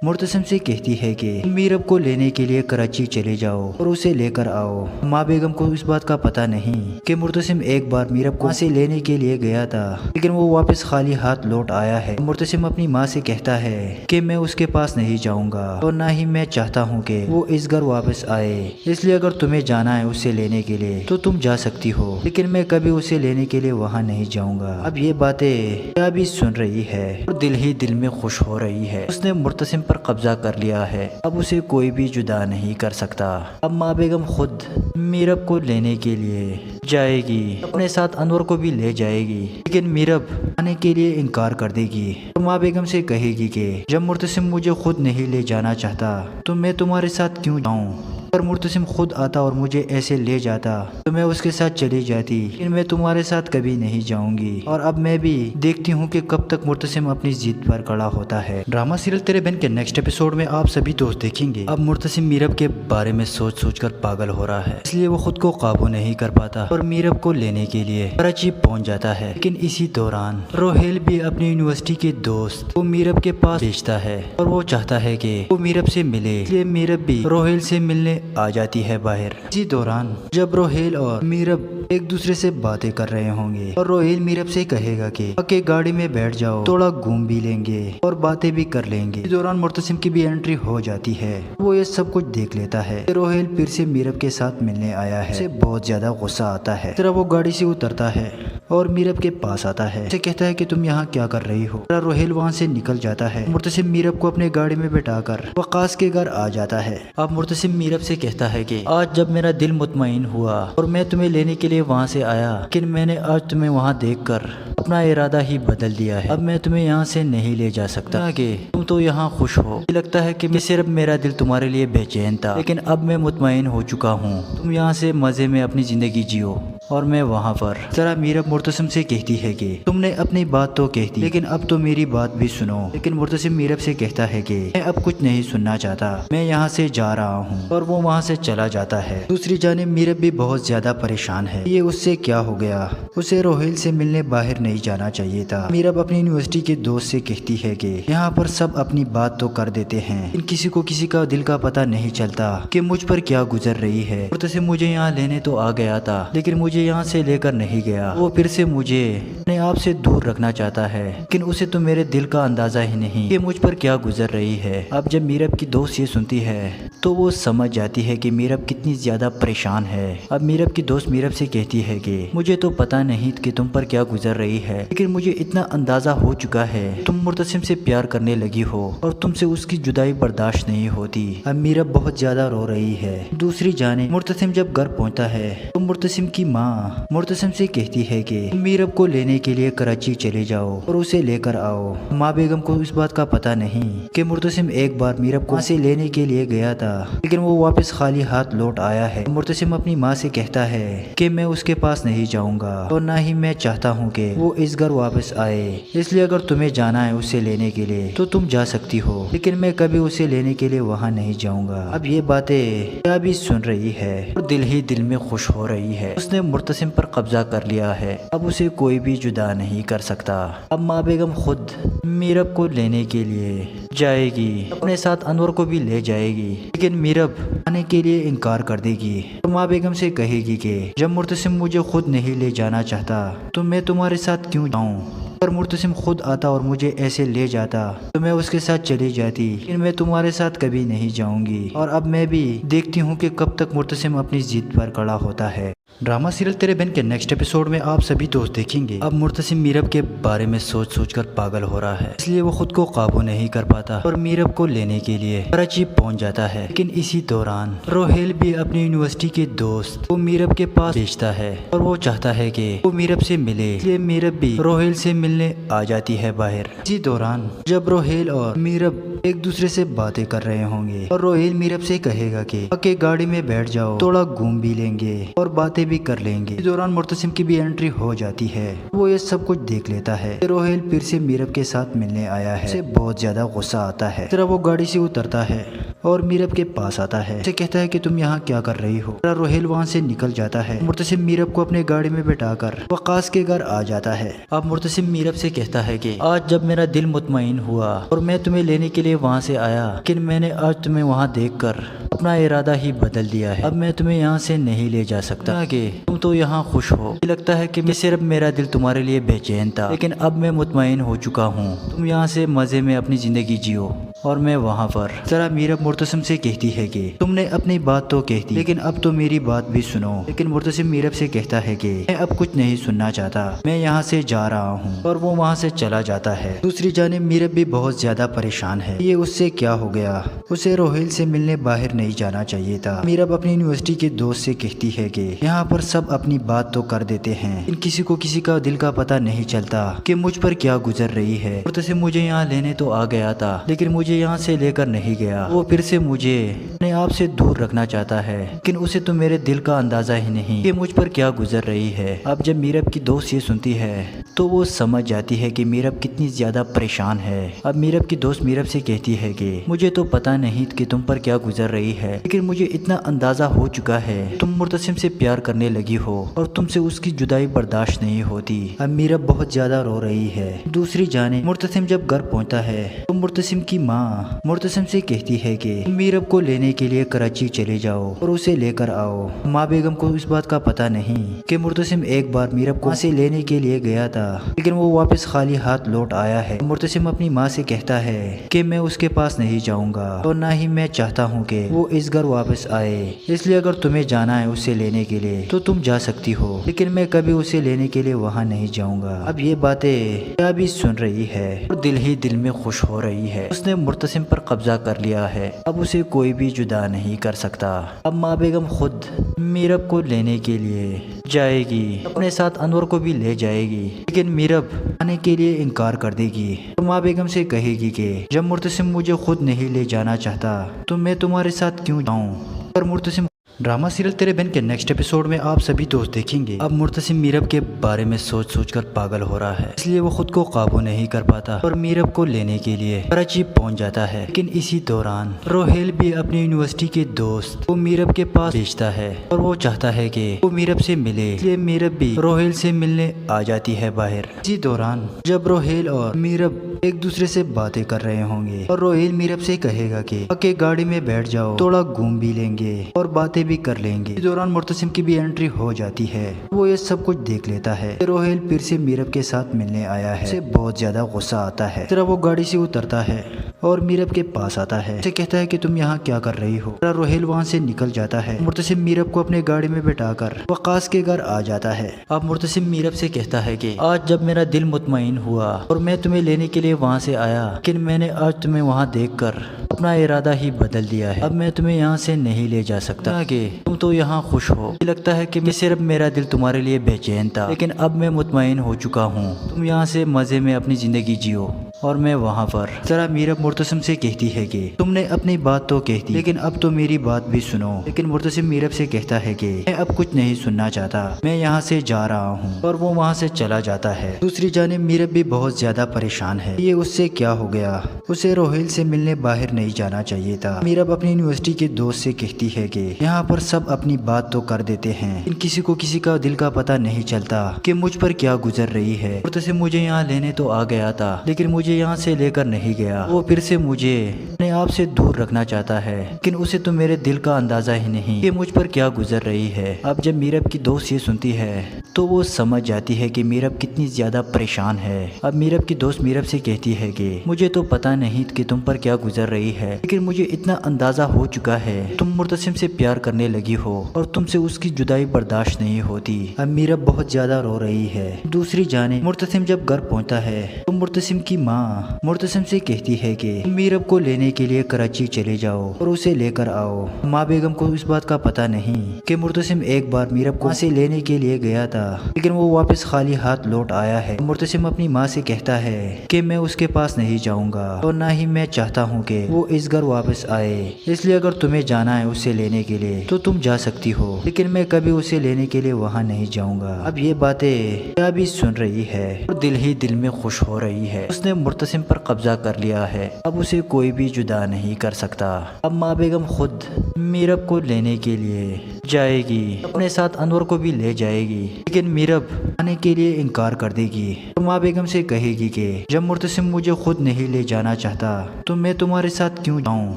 मुर्तसिम से कहती है कि मीरब को लेने के लिए कराची चले जाओ और उसे लेकर आओ। माँ बेगम को इस बात का पता नहीं कि मुर्तसिम एक बार मीरब को वहाँ से लेने के लिए गया था, लेकिन वो वापस खाली हाथ लौट आया है। मुर्तसिम अपनी माँ से कहता है कि मैं उसके पास नहीं जाऊंगा और ना ही मैं चाहता हूँ कि वो इस घर वापस आए, इसलिए अगर तुम्हें जाना है उसे लेने के लिए तो तुम जा सकती हो, लेकिन मैं कभी उसे लेने के लिए वहाँ नहीं जाऊंगा। अब ये बातें क्या भी सुन रही है और दिल ही दिल में खुश हो रही है। उसने मुर्तसिम पर कब्जा कर लिया है, अब उसे कोई भी जुदा नहीं कर सकता। अब माँ बेगम खुद मीरब को लेने के लिए जाएगी, अपने साथ अनवर को भी ले जाएगी, लेकिन मीरब आने के लिए इनकार कर देगी और माँ बेगम से कहेगी कि जब मुर्तसिम मुझे खुद नहीं ले जाना चाहता तो मैं तुम्हारे साथ क्यों जाऊँ। अगर मुर्तसिम खुद आता और मुझे ऐसे ले जाता तो मैं उसके साथ चली जाती, लेकिन मैं तुम्हारे साथ कभी नहीं जाऊंगी और अब मैं भी देखती हूँ कि कब तक मुर्तसिम अपनी जिद पर खड़ा होता है। ड्रामा सीरियल तेरे बहन के नेक्स्ट एपिसोड में आप सभी दोस्त देखेंगे अब मुर्तसिम मीरब के बारे में सोच सोच कर पागल हो रहा है, इसलिए वो खुद को काबू नहीं कर पाता और मीरब को लेने के लिए कराची पहुंच जाता है। लेकिन इसी दौरान रोहेल भी अपनी यूनिवर्सिटी के दोस्त को मीरब के पास भेजता है और वो चाहता है कि वो मीरब से मिले, इसलिए मीरब भी रोहेल से मिलने आ जाती है बाहर। इसी दौरान जब रोहेल और मीरब एक दूसरे से बातें कर रहे होंगे और रोहेल मीरब से कहेगा कि आके गाड़ी में बैठ जाओ, थोड़ा घूम भी लेंगे और बातें भी कर लेंगे। इस दौरान मुर्तसिम की भी एंट्री हो जाती है, वो ये सब कुछ देख लेता है। रोहेल फिर से मीरब के साथ मिलने आया है, उसे बहुत ज्यादा गुस्सा आता है। जरा वो गाड़ी से उतरता है और मीरब के पास आता है, उसे कहता है कि तुम यहाँ क्या कर रही हो। रोहेल वहाँ से निकल जाता है। मुर्तसिम मीरब को अपने गाड़ी में बैठाकर वकास के घर आ जाता है। अब मुर्तसिम मीरब से कहता है कि आज जब मेरा दिल मुतमईन हुआ और मैं तुम्हें लेने के लिए वहाँ से आया, लेकिन मैंने आज तुम्हें वहाँ देखकर अपना इरादा ही बदल दिया है। अब मैं तुम्हें यहाँ से नहीं ले जा सकता कि तुम तो यहाँ खुश हो। मुझे लगता है कि सिर्फ मेरा दिल तुम्हारे लिए बेचैन था, लेकिन अब मैं मुतमईन हो चुका हूँ। तुम यहाँ से मजे में अपनी जिंदगी जियो और मैं वहाँ पर। जरा मीरब मुर्तसिम से कहती है कि तुमने अपनी बात तो कह दी, लेकिन अब तो मेरी बात भी सुनो। लेकिन मुर्तसिम मीरब से कहता है कि मैं अब कुछ नहीं सुनना चाहता, मैं यहाँ से जा रहा हूँ और वो वहाँ से चला जाता है। दूसरी जानिब मीरब भी बहुत ज्यादा परेशान है, ये उससे क्या हो गया। उसे रोहेल से मिलने बाहर नहीं जाना चाहिए था। मीरब अपनी यूनिवर्सिटी के दोस्त से कहती है कि यहाँ पर सब अपनी बात तो कर देते हैं, लेकिन किसी को किसी का दिल का पता नहीं चलता कि मुझ पर क्या गुजर रही है। मुर्तसिम मुझे यहाँ लेने तो आ गया था, लेकिन मुझे मुझे यहाँ से लेकर नहीं गया। वो फिर से मुझे अपने आप से दूर रखना चाहता है, लेकिन उसे तो मेरे दिल का अंदाजा ही नहीं कि मुझ पर क्या गुजर रही है। अब जब मीरब की दोस्त ये सुनती है तो वो समझ जाती है कि मीरब कितनी ज्यादा परेशान है। अब मीरब की दोस्त मीरब से कहती है कि मुझे तो पता नहीं कि तुम पर क्या गुजर रही है, लेकिन मुझे इतना अंदाजा हो चुका है तुम मुर्तसिम से प्यार करने लगी हो और तुमसे उसकी जुदाई बर्दाश्त नहीं होती। अब मीरब बहुत ज्यादा रो रही है। दूसरी जाने मुर्तसिम जब घर पहुंचता है तो मुर्तसिम की माँ मुर्तसिम से कहती है कि मीरब को लेने के लिए कराची चले जाओ और उसे लेकर आओ। माँ बेगम को इस बात का पता नहीं कि मुर्तसिम एक बार मीरब को से लेने के लिए गया था, लेकिन वो वापस खाली हाथ लौट आया है। मुर्तसिम अपनी माँ से कहता है कि मैं उसके पास नहीं जाऊंगा और ना ही मैं चाहता हूँ कि वो इस घर वापस आए, इसलिए अगर तुम्हें जाना है उसे लेने के लिए तो तुम जा सकती हो, लेकिन मैं कभी उसे लेने के लिए वहाँ नहीं जाऊंगा। अब ये बातें क्या भी सुन रही है और दिल ही दिल में खुश हो रही है। उसने मुर्तसिम पर कब्जा कर लिया है, अब उसे कोई भी जुदा नहीं कर सकता। अब माँ बेगम खुद मीरब को लेने के लिए जाएगी, अपने साथ अनवर को भी ले जाएगी, लेकिन मीरब आने के लिए इनकार कर देगी और माँ बेगम से कहेगी कि जब मुर्तसिम मुझे खुद नहीं ले जाना चाहता तो मैं तुम्हारे साथ क्यों जाऊं। अगर मुर्तसिम खुद आता और मुझे ऐसे ले जाता तो मैं उसके साथ चली जाती, लेकिन मैं तुम्हारे साथ कभी नहीं जाऊंगी। और अब मैं भी देखती हूँ कि कब तक मुर्तसिम अपनी जिद पर खड़ा होता है। ड्रामा सीरियल तेरे बहन के नेक्स्ट एपिसोड में आप सभी दोस्त देखेंगे अब मुर्तसिम मीरब के बारे में सोच सोच कर पागल हो रहा है, इसलिए वो खुद को काबू नहीं कर पाता और मीरब को लेने के लिए कराची पहुंच जाता है। लेकिन इसी दौरान रोहेल भी अपनी यूनिवर्सिटी के दोस्त को मीरब के पास भेजता है और वो चाहता है कि वो मीरब से मिले, इसलिए मीरब भी रोहेल से मिलने आ जाती है बाहर। इसी दौरान जब रोहेल और मीरब एक दूसरे से बातें कर रहे होंगे और रोहेल मीरब से कहेगा कि आके गाड़ी में बैठ जाओ, थोड़ा घूम भी लेंगे और बातें भी कर लेंगे। इस दौरान मुर्तसिम की भी एंट्री हो जाती है, वो ये सब कुछ देख लेता है। रोहेल फिर से मीरब के साथ मिलने आया है, उसे बहुत ज्यादा गुस्सा आता है। तरह वो गाड़ी से उतरता है और मीरब के पास आता है, उसे कहता है कि तुम यहाँ क्या कर रही हो। रोहेल वहाँ से निकल जाता है। मुर्तसिम मीरब को अपने गाड़ी में बैठाकर वकास के घर आ जाता है। अब मुर्तसिम मीरब से कहता है कि आज जब मेरा दिल मुतमईन हुआ और मैं तुम्हें लेने के लिए वहाँ से आया, लेकिन मैंने आज तुम्हें वहाँ देखकर अपना इरादा ही बदल दिया है। अब मैं तुम्हें यहाँ से नहीं ले जा सकता कि तुम तो यहाँ खुश हो। मुझे लगता है कि मैं सिर्फ मेरा दिल तुम्हारे लिए बेचैन था, लेकिन अब मैं मुतमईन हो चुका हूँ। तुम यहाँ से मजे में अपनी जिंदगी जियो और मैं वहाँ पर। जरा मीरब मुर्तसिम से कहती है कि तुमने अपनी बात तो कह दी, लेकिन अब तो मेरी बात भी सुनो। लेकिन मुर्तसिम मीरब से कहता है कि मैं अब कुछ नहीं सुनना चाहता, मैं यहाँ से जा रहा हूँ और वो वहाँ से चला जाता है। दूसरी जानिब मीरब भी बहुत ज्यादा परेशान है, ये उससे क्या हो गया। उसे रोहेल से मिलने बाहर नहीं जाना चाहिए था। मीरब अपनी यूनिवर्सिटी के दोस्त से कहती है कि यहाँ पर सब अपनी बात तो कर देते हैं, लेकिन किसी को किसी का दिल का पता नहीं चलता कि मुझ पर क्या गुजर रही है। मुर्तसिम मुझे यहाँ लेने तो आ गया था, लेकिन मुझे यहाँ से लेकर नहीं गया। वो फिर से मुझे अपने आप से दूर रखना चाहता है, लेकिन उसे तो मेरे दिल का अंदाजा ही नहीं कि मुझ पर क्या गुजर रही है। अब जब मीरब की दोस्त ये सुनती है तो वो समझ जाती है कि मीरब कितनी ज्यादा परेशान है। अब मीरब की दोस्त मीरब से कहती है कि मुझे तो पता नहीं कि तुम पर क्या गुजर रही है, लेकिन मुझे इतना अंदाजा हो चुका है तुम मुर्तसिम से प्यार करने लगी हो और तुमसे उसकी जुदाई बर्दाश्त नहीं होती। अब मीरब बहुत ज्यादा रो रही है। दूसरी जाने मुर्तसिम जब घर पहुंचता है तो मुर्तसिम की माँ मुर्तसिम से कहती है कि मीरब को लेने के लिए कराची चले जाओ और उसे लेकर आओ। माँ बेगम को इस बात का पता नहीं कि मुर्तसिम एक बार मीरब को से लेने के लिए गया था, लेकिन वो वापस खाली हाथ लौट आया है। मुर्तसिम अपनी माँ से कहता है कि मैं उसके पास नहीं जाऊंगा और ना ही मैं चाहता हूँ कि वो इस घर वापस आए, इसलिए अगर तुम्हें जाना है उसे लेने के लिए तो तुम जा सकती हो, लेकिन मैं कभी उसे लेने के लिए वहाँ नहीं जाऊंगा। अब ये बातें क्या भी सुन रही है और दिल ही दिल में खुश हो रही है। उसने मुर्तसिम पर कब्जा कर लिया है, अब उसे कोई भी जुदा नहीं कर सकता। अब माँ बेगम खुद मीरब को लेने के लिए जाएगी, अपने साथ अनवर को भी ले जाएगी, लेकिन मीरब आने के लिए इनकार कर देगी और माँ बेगम से कहेगी कि जब मुर्तसिम मुझे खुद नहीं ले जाना चाहता तो मैं तुम्हारे साथ क्यों जाऊं। पर मुर्तसिम ड्रामा सीरियल तेरे बहन के नेक्स्ट एपिसोड में आप सभी दोस्त देखेंगे अब मुर्तसिम मीरब के बारे में सोच सोच कर पागल हो रहा है, इसलिए वो खुद को काबू नहीं कर पाता और मीरब को लेने के लिए कराची पहुंच जाता है। लेकिन इसी दौरान रोहेल भी अपनी यूनिवर्सिटी के दोस्त को मीरब के पास भेजता है और वो चाहता है कि वो मीरब से मिले, इसलिए मीरब भी रोहेल से मिलने आ जाती है बाहर। इसी दौरान जब रोहेल और मीरब एक दूसरे से बातें कर रहे होंगे और रोहेल मीरब से कहेगा कि आके गाड़ी में बैठ जाओ, थोड़ा घूम भी लेंगे और बातें بھی کر لیں گے۔ اس دوران مرتسم کی بھی انٹری ہو جاتی ہے، وہ یہ سب کچھ دیکھ لیتا ہے۔ روہیل پھر سے میرب کے ساتھ ملنے آیا ہے، اسے بہت زیادہ غصہ آتا ہے۔ وہ گاڑی سے اترتا ہے اور میرب کے پاس آتا ہے، اسے کہتا ہے کہ تم یہاں کیا کر رہی ہو۔ روہیل وہاں سے نکل جاتا ہے۔ مرتسم میرب کو اپنے گاڑی میں بٹھا کر وقاص کے گھر آ جاتا ہے۔ اب مرتسم میرب سے کہتا ہے کہ آج جب میرا دل مطمئن ہوا اور میں تمہیں لینے کے لیے وہاں سے آیا، لیکن میں نے آج تمہیں وہاں دیکھ کر اپنا ارادہ ہی بدل دیا ہے۔ اب میں تمہیں یہاں سے نہیں لے جا سکتا کہ تم تو یہاں خوش ہو۔ مجھے لگتا ہے کہ صرف میرا دل تمہارے لیے بے چین تھا، لیکن اب میں مطمئن ہو چکا ہوں۔ تم یہاں سے مزے میں اپنی زندگی جیو اور میں وہاں پر۔ ذرا میرب مرتسم سے کہتی ہے کہ تم نے اپنی بات تو کہہ دی، لیکن اب تو میری بات بھی سنو۔ لیکن مرتسم میرب سے کہتا ہے کہ میں اب کچھ نہیں سننا چاہتا، میں یہاں سے جا رہا ہوں، اور وہ وہاں سے چلا جاتا ہے۔ دوسری جانب میرب بھی بہت زیادہ پریشان ہے، یہ اس سے کیا ہو گیا؟ اسے روہیل سے ملنے باہر نہیں جانا چاہیے تھا۔ میرب اپنی یونیورسٹی کے دوست سے کہتی ہے کہ یہاں پر سب اپنی بات تو کر دیتے ہیں، لیکن کسی کو کسی کا دل کا پتہ نہیں چلتا کہ مجھ پر کیا گزر رہی ہے۔ مرتسم مجھے یہاں لینے تو آ گیا تھا، لیکن مجھے یہاں سے لے کر نہیں گیا۔ وہ پھر سے مجھے اپنے آپ سے دور رکھنا چاہتا ہے، لیکن اسے تو میرے دل کا اندازہ ہی نہیں کہ مجھ پر کیا گزر رہی ہے۔ اب جب میرب کی دوست یہ سنتی ہے تو وہ سمجھ جاتی ہے کہ میرب کتنی زیادہ پریشان ہے۔ اب میرب کی دوست میرب سے کہتی ہے کہ مجھے تو پتہ نہیں کہ تم پر کیا گزر رہی ہے، لیکن مجھے اتنا اندازہ ہو چکا ہے تم مرتسم سے پیار کرنے لگی ہو اور تم سے اس کی جدائی برداشت نہیں ہوتی۔ اب میرب بہت زیادہ رو رہی ہے۔ دوسری جانب مرتسم جب گھر پہنچتا ہے تو مرتسم کی ماں مرتسم سے کہتی ہے کہ میرب کو لینے کے لیے کراچی چلے جاؤ اور اسے لے کر آؤ۔ ماں بیگم کو اس بات کا پتہ نہیں کہ مرتسم ایک بار میرب کو وہاں سے لینے کے لیے گیا تھا، لیکن وہ واپس خالی ہاتھ لوٹ آیا ہے۔ مرتسم اپنی ماں سے کہتا ہے کہ میں اس کے پاس نہیں جاؤں گا اور نہ ہی میں چاہتا ہوں کہ وہ اس گھر واپس آئے، اس لیے اگر تمہیں جانا ہے اسے لینے کے لیے تو تم جا سکتی ہو، لیکن میں کبھی اسے لینے کے لیے وہاں نہیں جاؤں گا۔ اب یہ باتیں کیا بھی سن رہی ہے اور دل ہی دل میں خوش ہو رہی ہے۔ اس نے مرتسم پر قبضہ کر لیا ہے، اب اسے کوئی بھی جدا نہیں کر سکتا۔ اب ماں بیگم خود میرب کو لینے کے لیے جائے گی، اپنے ساتھ انور کو بھی لے جائے گی، لیکن میرب آنے کے لیے انکار کر دے گی۔ ماں بیگم سے کہے گی کہ جب مرتسم مجھے خود نہیں لے جانا چاہتا تو میں تمہارے ساتھ کیوں جاؤں؟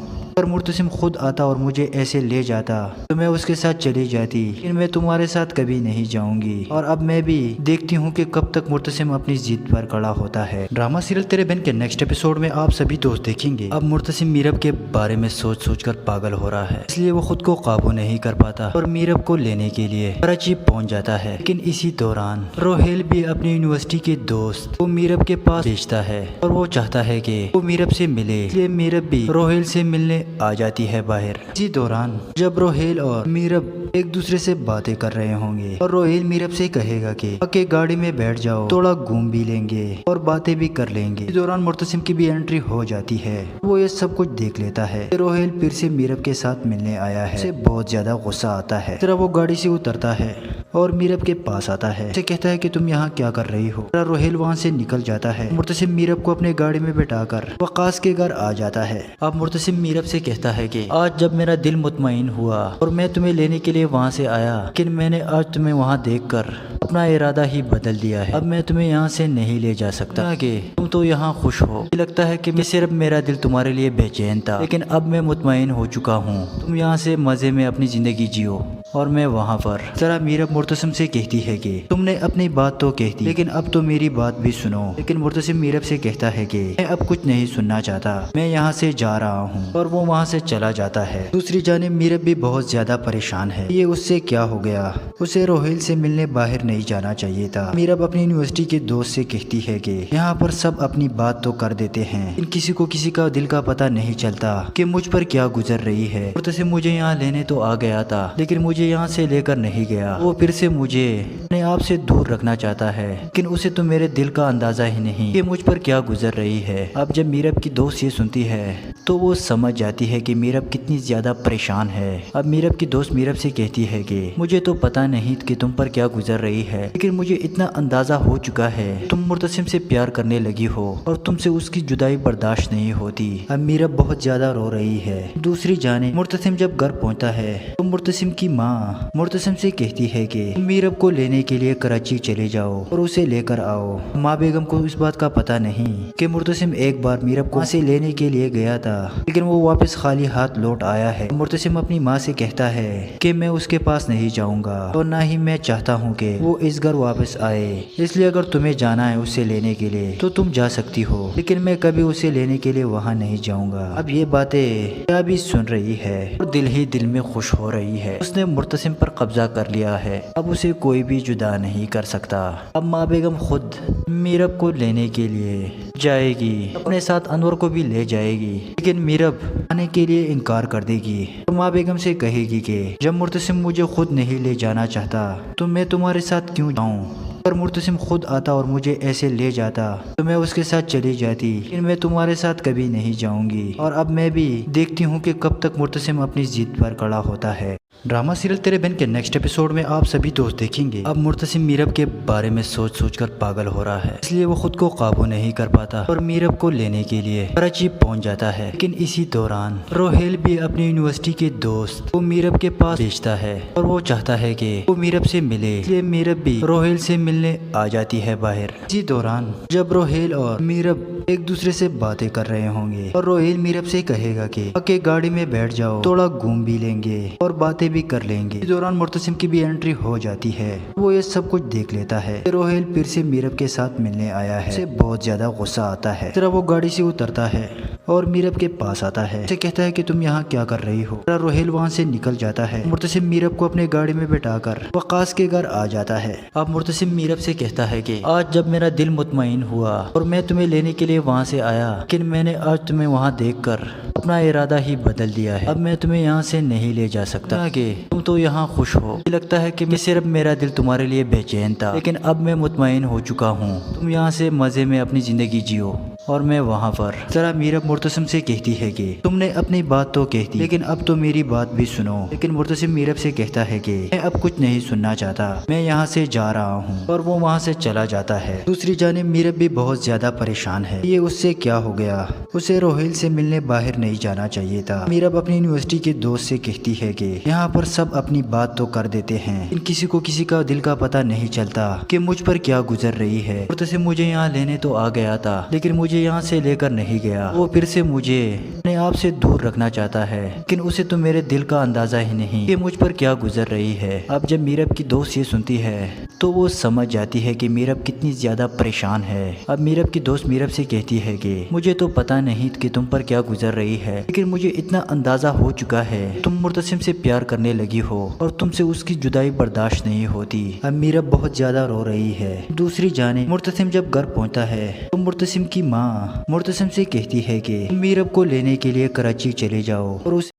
اگر مرتسم خود آتا اور مجھے ایسے لے جاتا تو میں اس کے ساتھ چلی جاتی، لیکن میں تمہارے ساتھ کبھی نہیں جاؤں گی، اور اب میں بھی دیکھتی ہوں کہ کب تک مرتسم اپنی ضد پر کھڑا ہوتا ہے۔ ڈرامہ سیریل تیرے بہن کے نیکسٹ ایپیسوڈ میں آپ سبھی دوست دیکھیں گے اب مرتسم میرب کے بارے میں سوچ سوچ کر پاگل ہو رہا ہے، اس لیے وہ خود کو قابو نہیں کر پاتا اور میرب کو لینے کے لیے کراچی پہنچ جاتا ہے۔ لیکن اسی دوران روہیل بھی اپنی یونیورسٹی کے دوست کو میرب کے پاس بھیجتا ہے اور وہ چاہتا ہے کہ وہ میرب سے ملے، اس لیے میرب بھی روہیل سے ملنے آ جاتی ہے باہر۔ اسی دوران جب روہیل اور میرب ایک دوسرے سے باتیں کر رہے ہوں گے اور روہیل میرب سے کہے گا کہ گاڑی میں بیٹھ جاؤ، تھوڑا گھوم بھی لیں گے اور باتیں بھی کر لیں گے۔ اس دوران مرتسم کی بھی انٹری ہو جاتی ہے، وہ یہ سب کچھ دیکھ لیتا ہے۔ روہیل پھر سے میرب کے ساتھ ملنے آیا ہے، اسے بہت زیادہ غصہ آتا ہے۔ وہ گاڑی سے اترتا ہے اور میرب کے پاس آتا ہے، اسے کہتا ہے کہ تم یہاں کیا کر رہی ہو۔ روہیل وہاں سے نکل جاتا ہے۔ مرتسم میرب کو اپنے گاڑی میں بٹھا کر وقاص کے گھر آ جاتا ہے۔ اب مرتسم میرب سے کہتا ہے کہ آج جب میرا دل مطمئن ہوا اور میں تمہیں لینے کے لیے وہاں سے آیا، لیکن میں نے آج تمہیں وہاں دیکھ کر اپنا ارادہ ہی بدل دیا ہے۔ اب میں تمہیں یہاں سے نہیں لے جا سکتا کہ تم تو یہاں خوش ہو۔ مجھے لگتا ہے کہ صرف میرا دل تمہارے لیے بے چین تھا، لیکن اب میں مطمئن ہو چکا ہوں۔ تم یہاں سے مزے میں اپنی زندگی جیو اور میں وہاں پر۔ ذرا میرب مرتسم سے کہتی ہے کہ تم نے اپنی بات تو کہہ دی، لیکن اب تو میری بات بھی سنو۔ لیکن مرتسم میرب سے کہتا ہے کہ میں اب کچھ نہیں سننا چاہتا، میں یہاں سے جا رہا ہوں، اور وہ وہاں سے چلا جاتا ہے۔ دوسری جانب میرب بھی بہت زیادہ پریشان ہے، یہ اس سے کیا ہو گیا؟ اسے روہیل سے ملنے باہر نہیں جانا چاہیے تھا۔ میرب اپنی یونیورسٹی کے دوست سے کہتی ہے کہ یہاں پر سب اپنی بات تو کر دیتے ہیں، لیکن کسی کو کسی کا دل کا پتہ نہیں چلتا کہ مجھ پر کیا گزر رہی ہے۔ مرتسم مجھے یہاں لینے تو آ گیا تھا، لیکن مجھے یہاں سے لے کر نہیں گیا۔ وہ پھر سے مجھے اپنے آپ سے دور رکھنا چاہتا ہے، لیکن اسے تو میرے دل کا اندازہ ہی نہیں کہ مجھ پر کیا گزر رہی ہے۔ اب جب میرب کی دوست یہ سنتی ہے تو وہ سمجھ جاتی ہے کہ میرب کتنی زیادہ پریشان ہے۔ اب میرب کی دوست میرب سے کہتی ہے کہ مجھے تو پتہ نہیں کہ تم پر کیا گزر رہی ہے، لیکن مجھے اتنا اندازہ ہو چکا ہے تم مرتسم سے پیار کرنے لگی ہو اور تم سے اس کی جدائی برداشت نہیں ہوتی۔ اب میرب بہت زیادہ رو رہی ہے۔ دوسری جانب مرتسم جب گھر پہنچتا ہے تو مرتسم کی ماں माँ मुर्तसिम से कहती है कि मीरब को लेने के लिए कराची चले जाओ और उसे लेकर आओ। माँ बेगम को इस बात का पता नहीं कि मुर्तसिम एक बार मीरब को वहाँ से लेने के लिए गया था, लेकिन वो वापस खाली हाथ लौट आया है। मुर्तसिम अपनी माँ से कहता है कि मैं उसके पास नहीं जाऊंगा और ना ही मैं चाहता हूँ कि वो इस घर वापस आए, इसलिए अगर तुम्हें जाना है उसे लेने के लिए तो तुम जा सकती हो, लेकिन मैं कभी उसे लेने के लिए वहाँ नहीं जाऊंगा। अब ये बातें क्या भी सुन रही है और दिल ही दिल में खुश हो रही है। उसने मुर्तसिम पर कब्जा कर लिया है, अब उसे कोई भी जुदा नहीं कर सकता। अब माँ बेगम खुद मीरब को लेने के लिए जाएगी, अपने साथ अनवर को भी ले जाएगी, लेकिन मीरब आने के लिए इनकार कर देगी और माँ बेगम से कहेगी कि जब मुर्तसिम मुझे खुद नहीं ले जाना चाहता तो मैं तुम्हारे साथ क्यों जाऊं। अगर मुर्तसिम खुद आता और मुझे ऐसे ले जाता तो मैं उसके साथ चली जाती, लेकिन मैं तुम्हारे साथ कभी नहीं जाऊंगी। और अब मैं भी देखती हूँ कि कब तक मुर्तसिम अपनी जिद पर खड़ा होता है। ड्रामा सीरियल तेरे बहन के नेक्स्ट एपिसोड में आप सभी दोस्त देखेंगे अब मुर्तसिम मीरब के बारे में सोच सोच कर पागल हो रहा है, इसलिए वो खुद को काबू नहीं कर पाता और मीरब को लेने के लिए कराची पहुंच जाता है। लेकिन इसी दौरान रोहेल भी अपनी यूनिवर्सिटी के दोस्त को मीरब के पास भेजता है और वो चाहता है कि वो मीरब से मिले, इसलिए मीरब भी रोहेल से मिलने आ जाती है बाहर। इसी दौरान जब रोहेल और मीरब एक दूसरे से बातें कर रहे होंगे और रोहेल मीरब से कहेगा कि आके गाड़ी में बैठ जाओ, थोड़ा घूम भी लेंगे और बातें भी कर लेंगे। इस दौरान मुर्तसिम की भी एंट्री हो जाती है, वो ये सब कुछ देख लेता है। रोहेल फिर से मीरब के साथ मिलने आया है, उसे बहुत ज्यादा गुस्सा आता है। तरह वो गाड़ी से उतरता है और मीरब के पास आता है, उसे कहता है कि तुम यहाँ क्या कर रही हो। रोहेल वहाँ से निकल जाता है। मुर्तसिम मीरब को अपने गाड़ी में बैठाकर वकास के घर आ जाता है। अब मुर्तसिम मीरब से कहता है कि आज जब मेरा दिल मुतमईन हुआ और मैं तुम्हें लेने के लिए वहाँ से आया, लेकिन मैंने आज तुम्हें वहाँ देखकर अपना इरादा ही बदल दिया है। अब मैं तुम्हें यहाँ से नहीं ले जा सकता कि तुम तो यहाँ खुश हो। मुझे लगता है कि मैं सिर्फ मेरा दिल तुम्हारे लिए बेचैन था, लेकिन अब मैं मुतमईन हो चुका हूँ। तुम यहाँ से मजे में अपनी जिंदगी जियो और मैं वहाँ पर। जरा मीरब मुर्तसिम से कहती है कि तुमने अपनी बात तो कह दी, लेकिन अब तो मेरी बात भी सुनो। लेकिन मुर्तसिम मीरब से कहता है कि मैं अब कुछ नहीं सुनना चाहता, मैं यहाँ से जा रहा हूँ, और वो वहाँ से चला जाता है। दूसरी जानिब मीरब भी बहुत ज्यादा परेशान है, ये उससे क्या हो गया। उसे रोहेल से मिलने बाहर नहीं जाना चाहिए था। मीरब अपनी यूनिवर्सिटी के दोस्त से कहती है कि यहाँ पर सब अपनी बात तो कर देते हैं, लेकिन किसी को किसी का दिल का पता नहीं चलता कि मुझ पर क्या गुजर रही है। मुर्तसिम मुझे यहाँ लेने तो आ गया था, लेकिन मुझे यहाँ से लेकर नहीं गया। वो फिर से मुझे अपने आप से दूर रखना चाहता है, लेकिन उसे तो मेरे दिल का अंदाजा ही नहीं कि मुझ पर क्या गुजर रही है। अब जब मीरब की दोस्त ये सुनती है तो वो समझ जाती है कि मीरब कितनी ज्यादा परेशान है। अब मीरब की दोस्त मीरब से कहती है कि मुझे तो पता नहीं कि तुम पर क्या गुजर रही है, लेकिन मुझे इतना अंदाजा हो चुका है तुम मुर्तसिम से प्यार करने लगी हो और तुमसे उसकी जुदाई बर्दाश्त नहीं होती। अब मीरब बहुत ज्यादा रो रही है। दूसरी जानिब मुर्तसिम जब घर पहुंचता है तो मुर्तसिम की माँ मुर्तसिम से कहती है कि मीरब को लेने के लिए कराची चले जाओ और उस